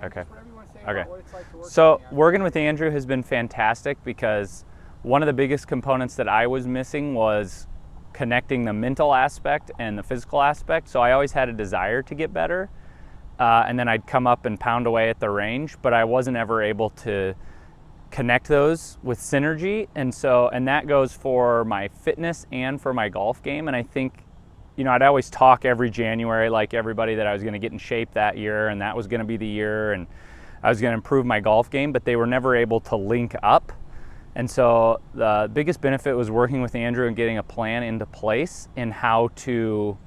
Okay. Just whatever you want to say Okay. about what it's like to work So with me. working with Andrew has been fantastic because one of the biggest components that I was missing was connecting the mental aspect and the physical aspect. So I always had a desire to get better. And then I'd come up and pound away at the range, but I wasn't ever able to connect those with synergy. And that goes for my fitness and for my golf game. And I think, I'd always talk every January, like everybody, that I was going to get in shape that year, and that was going to be the year, and I was going to improve my golf game, but they were never able to link up. And so the biggest benefit was working with Andrew and getting a plan into place in how to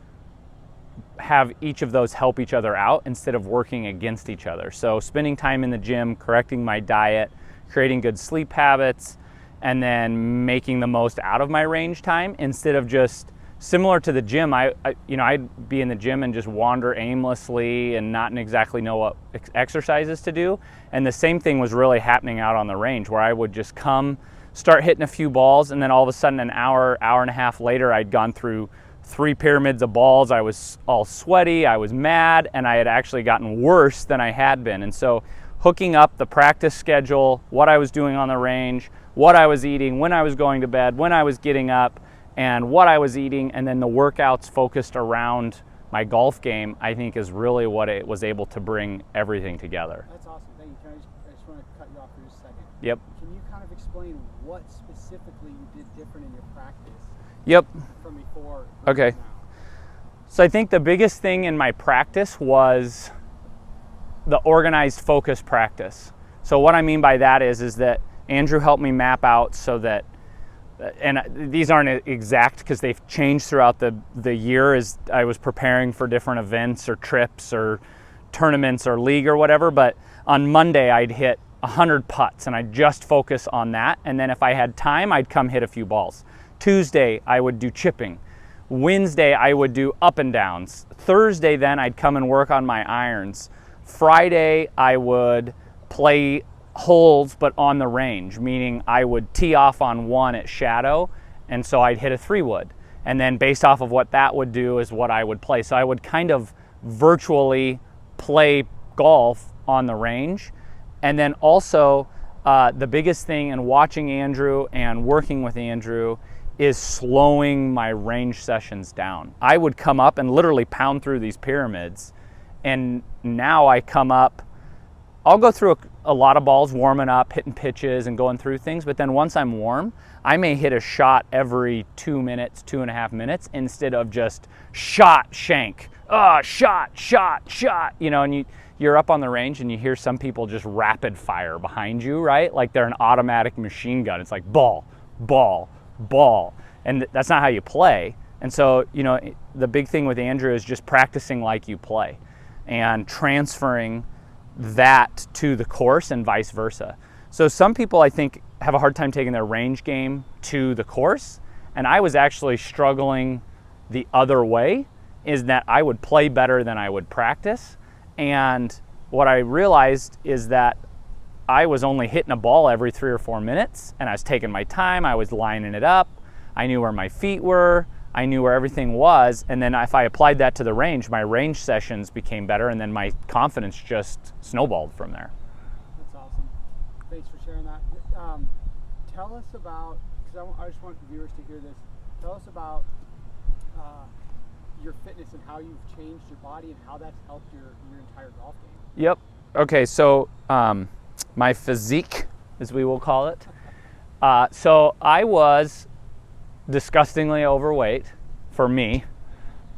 have each of those help each other out instead of working against each other. So spending time in the gym, correcting my diet, creating good sleep habits, and then making the most out of my range time instead of just similar to the gym. I'd be in the gym and just wander aimlessly and not exactly know what exercises to do. And the same thing was really happening out on the range, where I would just come, start hitting a few balls, and then all of a sudden an hour and a half later, I'd gone through 3 pyramids of balls. I was all sweaty, I was mad, and I had actually gotten worse than I had been. And so hooking up the practice schedule, what I was doing on the range, what I was eating, when I was going to bed, when I was getting up, and what I was eating, and then the workouts focused around my golf game, I think is really what it was able to bring everything together. That's awesome. Thank you. I just want to cut you off for just a second. Yep. Can you kind of explain what specifically you did different in your practice Yep. from before? Okay. Now? So I think the biggest thing in my practice was the organized focus practice. So what I mean by that is that Andrew helped me map out so that, and these aren't exact because they've changed throughout the year as I was preparing for different events or trips or tournaments or league or whatever, but on Monday I'd hit 100 putts and I'd just focus on that, and then if I had time I'd come hit a few balls. Tuesday I would do chipping. Wednesday I would do up and downs. Thursday then I'd come and work on my irons. Friday I would play holes but on the range, meaning I would tee off on one at shadow, and so I'd hit a 3-wood, and then based off of what that would do is what I would play. So I would kind of virtually play golf on the range. And then also the biggest thing in watching Andrew and working with Andrew is slowing my range sessions down. I would come up and literally pound through these pyramids, and now I come up, I'll go through a lot of balls warming up, hitting pitches and going through things, but then once I'm warm, I may hit a shot every 2 minutes, 2.5 minutes, instead of just shot, shank, shot, and you're up on the range and you hear some people just rapid fire behind you, right? Like they're an automatic machine gun. It's like ball, ball, ball. And that's not how you play. And so, the big thing with Andrew is just practicing like you play and transferring that to the course and vice versa. So some people, I think, have a hard time taking their range game to the course, and I was actually struggling the other way, is that I would play better than I would practice. And what I realized is that I was only hitting a ball every 3 or 4 minutes, and I was taking my time, I was lining it up, I knew where my feet were, I knew where everything was, and then if I applied that to the range, my range sessions became better, and then my confidence just snowballed from there. That's awesome. Thanks for sharing that. Tell us about, because I just want viewers to hear this, tell us about your fitness and how you've changed your body and how that's helped your entire golf game. Yep. Okay, so my physique, as we will call it. So I was disgustingly overweight for me.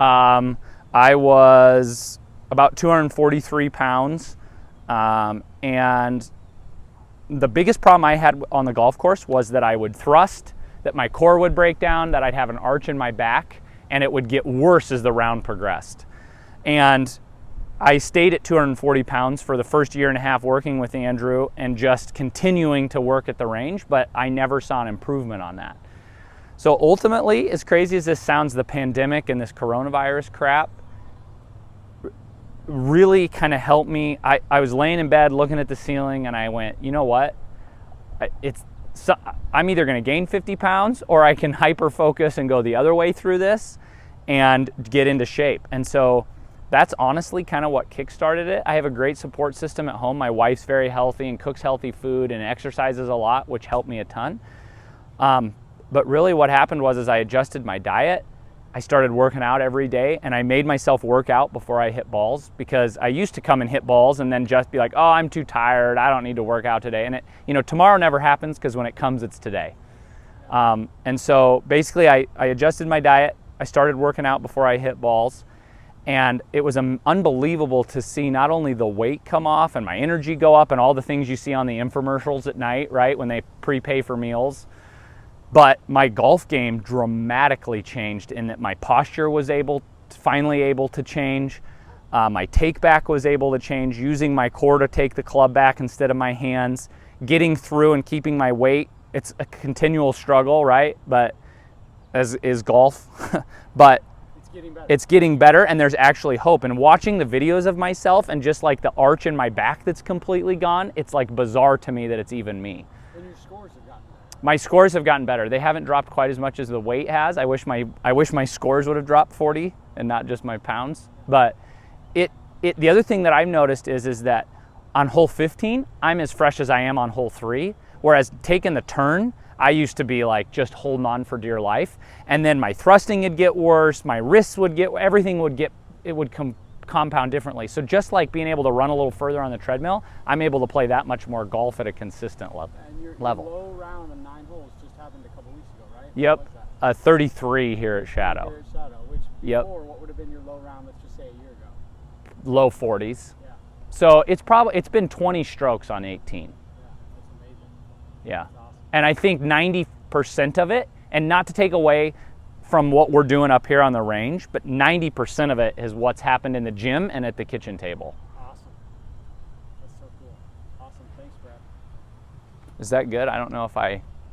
I was about 243 pounds, and the biggest problem I had on the golf course was that I would thrust, that my core would break down, that I'd have an arch in my back, and it would get worse as the round progressed. And I stayed at 240 pounds for the first 1.5 years working with Andrew and just continuing to work at the range, but I never saw an improvement on that. So ultimately, as crazy as this sounds, the pandemic and this coronavirus crap really kind of helped me. I was laying in bed looking at the ceiling and I went, you know what? I'm either going to gain 50 pounds or I can hyper focus and go the other way through this and get into shape. And so that's honestly kind of what kickstarted it. I have a great support system at home. My wife's very healthy and cooks healthy food and exercises a lot, which helped me a ton. But really what happened was I adjusted my diet. I started working out every day, and I made myself work out before I hit balls, because I used to come and hit balls and then just be like, oh, I'm too tired, I don't need to work out today. And it, tomorrow never happens, because when it comes, it's today. And so basically I adjusted my diet. I started working out before I hit balls, and it was unbelievable to see not only the weight come off and my energy go up and all the things you see on the infomercials at night, right, when they prepay for meals, but my golf game dramatically changed in that my posture was finally able to change. My take back was able to change, using my core to take the club back instead of my hands, getting through and keeping my weight. It's a continual struggle, right? But as is golf, but it's getting better, and there's actually hope. And watching the videos of myself and just like the arch in my back that's completely gone, it's like bizarre to me that it's even me. And your scores have gotten better. My scores have gotten better. They haven't dropped quite as much as the weight has. I wish my scores would have dropped 40 and not just my pounds. But the other thing that I've noticed is that on hole 15, I'm as fresh as I am on hole 3. Whereas taking the turn, I used to be like just holding on for dear life. And then my thrusting would get worse, my wrists would get, everything would get, it would compound differently. So just like being able to run a little further on the treadmill, I'm able to play that much more golf at a consistent level. And your low round of 9 holes just happened a couple weeks ago, right? Yep, 33 here at Shadow. Here at Shadow, which Yep. before, what would have been your low round, let's just say a year ago? Low 40s. Yeah. So it's been 20 strokes on 18. Yeah, that's amazing. Yeah. That's awesome. And I think 90% of it, and not to take away from what we're doing up here on the range, but 90% of it is what's happened in the gym and at the kitchen table. Awesome. That's so cool. Awesome. Thanks, Brad. Is that good? I don't know if I